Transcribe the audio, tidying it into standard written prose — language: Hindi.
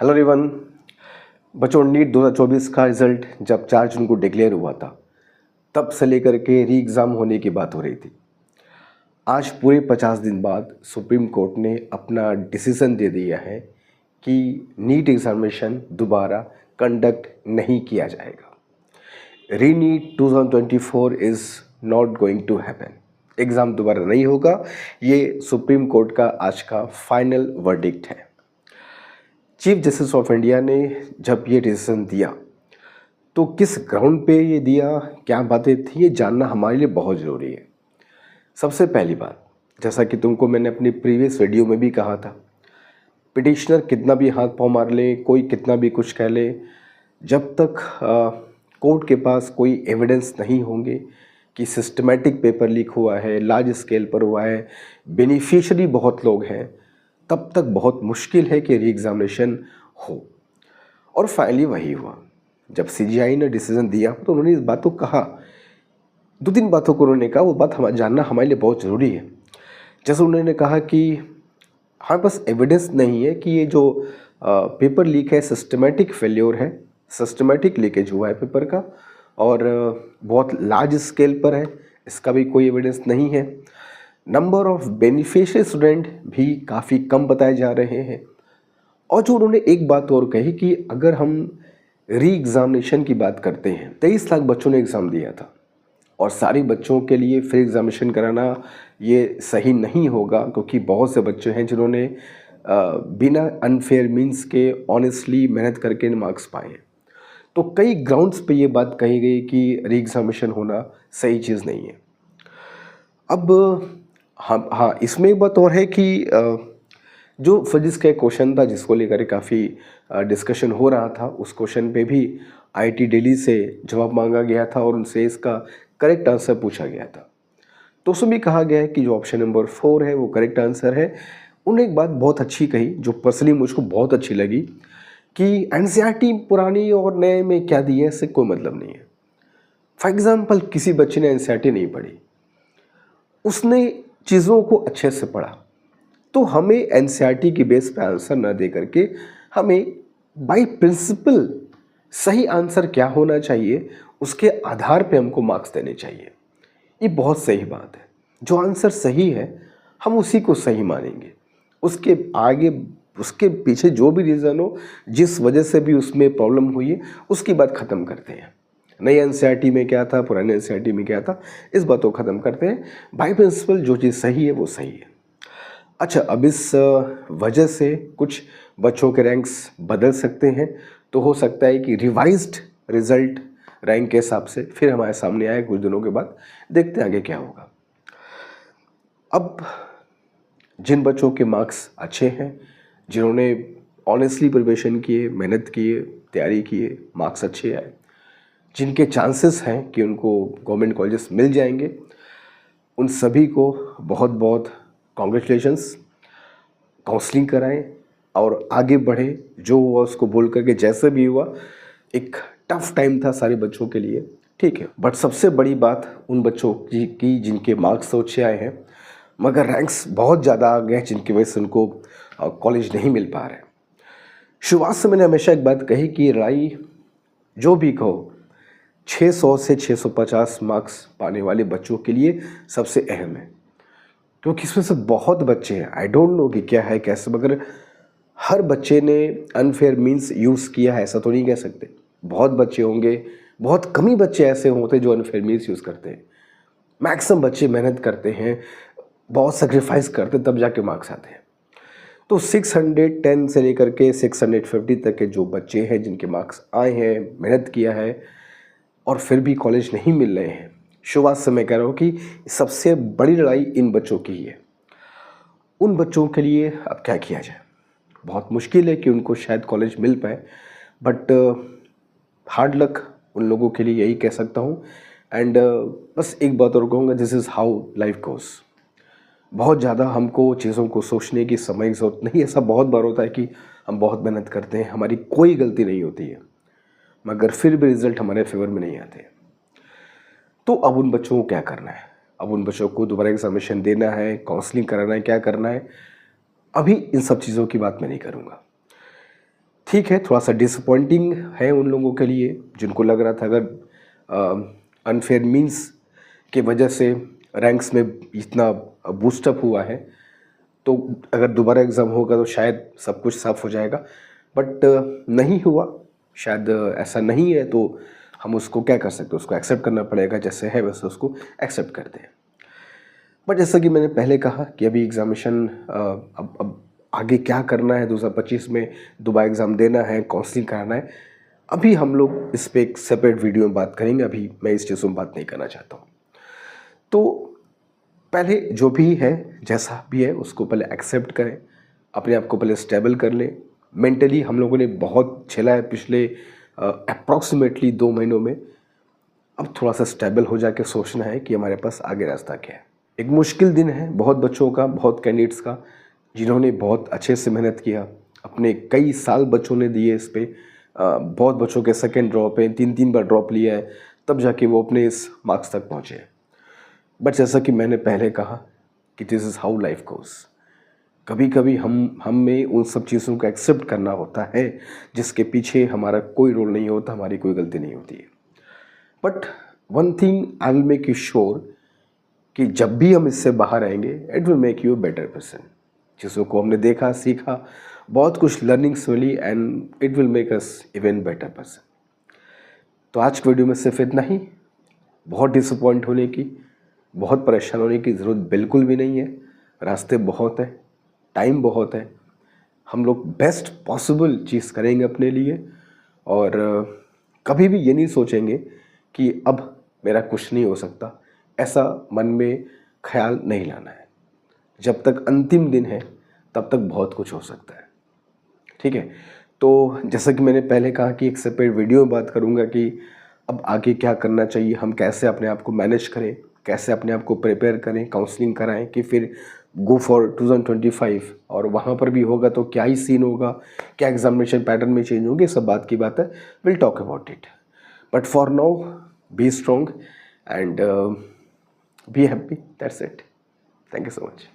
Hello everyone. बच्चों, नीट 2024 का रिज़ल्ट जब 4 जून को डिक्लेयर हुआ था, तब से लेकर के री एग्ज़ाम होने की बात हो रही थी। आज पूरे 50 दिन बाद सुप्रीम कोर्ट ने अपना डिसीज़न दे दिया है कि नीट एग्ज़ामिनेशन दोबारा कंडक्ट नहीं किया जाएगा। Re NEET 2024 is not going to happen. Exam दोबारा नहीं होगा। ये सुप्रीम कोर्ट का आज का फाइनल वर्डिक्ट है। चीफ जस्टिस ऑफ इंडिया ने जब ये डिसीजन दिया तो किस ग्राउंड पे ये दिया, क्या बातें थी, ये जानना हमारे लिए बहुत ज़रूरी है। सबसे पहली बात, जैसा कि तुमको मैंने अपनी प्रीवियस वीडियो में भी कहा था, पिटिशनर कितना भी हाथ पाँव मार ले, कोई कितना भी कुछ कह ले, जब तक कोर्ट के पास कोई एविडेंस नहीं होंगे कि सिस्टमेटिक पेपर लीक हुआ है, लार्ज स्केल पर हुआ है, बेनिफिशियरी बहुत लोग हैं, तब तक बहुत मुश्किल है कि री एग्ज़ामिनेशन हो। और फाइनली वही हुआ। जब सीजीआई ने डिसीजन दिया तो उन्होंने इस बात को कहा, 2-3 बातों को उन्होंने कहा, वो बात जानना हमारे लिए बहुत ज़रूरी है। जैसे उन्होंने कहा कि हमारे पास एविडेंस नहीं है कि ये जो पेपर लीक है सिस्टमेटिक फेल्योर है, सिस्टमेटिक लीकेज हुआ है पेपर का, और बहुत लार्ज स्केल पर है, इसका भी कोई एविडेंस नहीं है। नंबर ऑफ बेनिफिशियरी स्टूडेंट भी काफ़ी कम बताए जा रहे हैं। और जो उन्होंने एक बात और कही कि अगर हम री एग्ज़ामिनेशन की बात करते हैं, 23 लाख बच्चों ने एग्ज़ाम दिया था और सारे बच्चों के लिए फिर एग्ज़ामिनेशन कराना ये सही नहीं होगा, क्योंकि बहुत से बच्चे हैं जिन्होंने बिना अनफेयर मीन्स के ऑनेस्टली मेहनत करके मार्क्स पाए हैं। तो कई ग्राउंड्स पे ये बात कही गई कि री एग्ज़ामिनेशन होना सही चीज़ नहीं है। अब हाँ, इसमें एक बात और है कि जो फिजिक्स का एक क्वेश्चन था जिसको लेकर काफ़ी डिस्कशन हो रहा था, उस क्वेश्चन पे भी आईआईटी दिल्ली से जवाब मांगा गया था और उनसे इसका करेक्ट आंसर पूछा गया था। तो उसमें भी कहा गया है कि जो ऑप्शन नंबर 4 है वो करेक्ट आंसर है। उन्होंने एक बात बहुत अच्छी कही जो पर्सनली मुझको बहुत अच्छी लगी कि एनसीईआरटी पुरानी और नए में क्या दिया है इससे कोई मतलब नहीं है। फॉर एग्ज़ाम्पल, किसी बच्चे ने एनसीईआरटी नहीं पढ़ी, उसने चीज़ों को अच्छे से पढ़ा, तो हमें एनसीईआरटी की बेस पे आंसर न दे करके हमें बाय प्रिंसिपल सही आंसर क्या होना चाहिए उसके आधार पे हमको मार्क्स देने चाहिए। ये बहुत सही बात है। जो आंसर सही है हम उसी को सही मानेंगे, उसके आगे उसके पीछे जो भी रीज़न हो, जिस वजह से भी उसमें प्रॉब्लम हुई है, उसकी बात ख़त्म करते हैं। नई एनसीईआरटी में क्या था, पुराने एनसीईआरटी में क्या था, इस बात को ख़त्म करते हैं। बाय प्रिंसिपल जो चीज़ सही है वो सही है। अच्छा, अब इस वजह से कुछ बच्चों के रैंक्स बदल सकते हैं, तो हो सकता है कि रिवाइज्ड रिज़ल्ट रैंक के हिसाब से फिर हमारे सामने आए कुछ दिनों के बाद। देखते हैं आगे क्या होगा। अब जिन बच्चों के मार्क्स अच्छे हैं, जिन्होंने ऑनेस्टली प्रिपरेशन किए, मेहनत किए, तैयारी किए, मार्क्स अच्छे आए, जिनके चांसेस हैं कि उनको गवर्नमेंट कॉलेजेस मिल जाएंगे, उन सभी को बहुत बहुत कॉन्ग्रेचुलेशंस। काउंसलिंग कराएं और आगे बढ़े। जो हुआ उसको बोल करके, जैसे भी हुआ, एक टफ टाइम था सारे बच्चों के लिए, ठीक है। बट सबसे बड़ी बात उन बच्चों की जिनके मार्क्स तो अच्छे आए हैं मगर रैंक्स बहुत ज़्यादा आ गए, जिनकी वजह से उनको कॉलेज नहीं मिल पा रहे। शुरुआत से मैंने हमेशा एक बात कही कि लड़ाई जो भी कहो 600 से 650 मार्क्स पाने वाले बच्चों के लिए सबसे अहम है, क्योंकि इसमें से बहुत बच्चे हैं, आई डोंट नो कि क्या है कैसे, मगर हर बच्चे ने अनफेयर मीन्स यूज़ किया है ऐसा तो नहीं कह सकते। बहुत बच्चे होंगे, बहुत कम ही बच्चे ऐसे होते जो अनफेयर मीन्स यूज़ करते हैं। मैक्सिमम बच्चे मेहनत करते हैं, बहुत सेक्रीफाइस करते तब जाके मार्क्स आते हैं। तो 610 से लेकर के 650 तक के जो बच्चे हैं जिनके मार्क्स आए हैं, मेहनत किया है और फिर भी कॉलेज नहीं मिल रहे हैं, शुरुआत से मैं कह रहा हूँ कि सबसे बड़ी लड़ाई इन बच्चों की ही है। उन बच्चों के लिए अब क्या किया जाए? बहुत मुश्किल है कि उनको शायद कॉलेज मिल पाए, बट हार्ड लक उन लोगों के लिए, यही कह सकता हूँ। एंड बस एक बात और कहूँगा, this is how life goes. बहुत ज़्यादा हमको चीज़ों को सोचने की समय की ज़रूरत नहीं। ऐसा बहुत बार होता है कि हम बहुत मेहनत करते हैं, हमारी कोई गलती नहीं होती है, मगर फिर भी रिज़ल्ट हमारे फेवर में नहीं आते। तो अब उन बच्चों को क्या करना है? अब उन बच्चों को दोबारा एग्जामिनेशन देना है, काउंसलिंग कराना है, क्या करना है? अभी इन सब चीज़ों की बात मैं नहीं करूँगा। ठीक है, थोड़ा सा डिसअपॉइंटिंग है उन लोगों के लिए जिनको लग रहा था अगर अनफेयर मीन्स के वजह से रैंक्स में इतना बूस्टअप हुआ है तो अगर दोबारा एग्ज़ाम होगा तो शायद सब कुछ साफ हो जाएगा, बट नहीं हुआ, शायद ऐसा नहीं है, तो हम उसको क्या कर सकते हैं, उसको एक्सेप्ट करना पड़ेगा, जैसे है वैसे उसको एक्सेप्ट करते हैं। बट जैसा कि मैंने पहले कहा कि अभी एग्ज़ामिनेशन अब आगे क्या करना है, 2025 में दोबारा एग्ज़ाम देना है, काउंसलिंग कराना है, अभी हम लोग इस पर एक सेपरेट वीडियो में बात करेंगे, अभी मैं इस चीज़ों में बात नहीं करना चाहता हूँ। तो पहले जो भी है, जैसा भी है, उसको पहले एक्सेप्ट करें, अपने आप को पहले स्टेबल कर लें। मेंटली हम लोगों ने बहुत झेला है पिछले अप्रॉक्सीमेटली 2 महीनों में, अब थोड़ा सा स्टेबल हो जाके सोचना है कि हमारे पास आगे रास्ता क्या है। एक मुश्किल दिन है बहुत बच्चों का, बहुत कैंडिडेट्स का, जिन्होंने बहुत अच्छे से मेहनत किया, अपने कई साल बच्चों ने दिए इस पे, बहुत बच्चों के सेकेंड ड्रॉप है, 3 बार ड्रॉप लिया है, तब जाके वो अपने इस मार्क्स तक पहुँचे। बट जैसा कि मैंने पहले कहा कि this is how life goes. कभी कभी हमें उन सब चीज़ों को एक्सेप्ट करना होता है जिसके पीछे हमारा कोई रोल नहीं होता, हमारी कोई गलती नहीं होती है। But one thing I will make you sure कि जब भी हम इससे बाहर आएंगे, it will make you a better person. चीज़ों को हमने देखा, सीखा, बहुत कुछ लर्निंग्स मिली, and it will make us even better person. तो आज की वीडियो में सिर्फ इतना ही। बहुत डिसअपॉइंट होने की, बहुत परेशान होने की ज़रूरत बिल्कुल भी नहीं है। रास्ते बहुत हैं, टाइम बहुत है, हम लोग बेस्ट पॉसिबल चीज़ करेंगे अपने लिए, और कभी भी ये नहीं सोचेंगे कि अब मेरा कुछ नहीं हो सकता, ऐसा मन में ख्याल नहीं लाना है। जब तक अंतिम दिन है तब तक बहुत कुछ हो सकता है, ठीक है। तो जैसा कि मैंने पहले कहा कि एक सेपरेट वीडियो में बात करूंगा कि अब आगे क्या करना चाहिए, हम कैसे अपने आप को मैनेज करें, कैसे अपने आप को प्रिपेयर करें, काउंसलिंग कराएं कि फिर गो फॉर 2025, और वहाँ पर भी होगा तो क्या ही सीन होगा, क्या एग्जामिनेशन पैटर्न में चेंज होंगे, सब बात की बात है, will talk about it. But for now be strong and be happy, that's it. Thank you so much.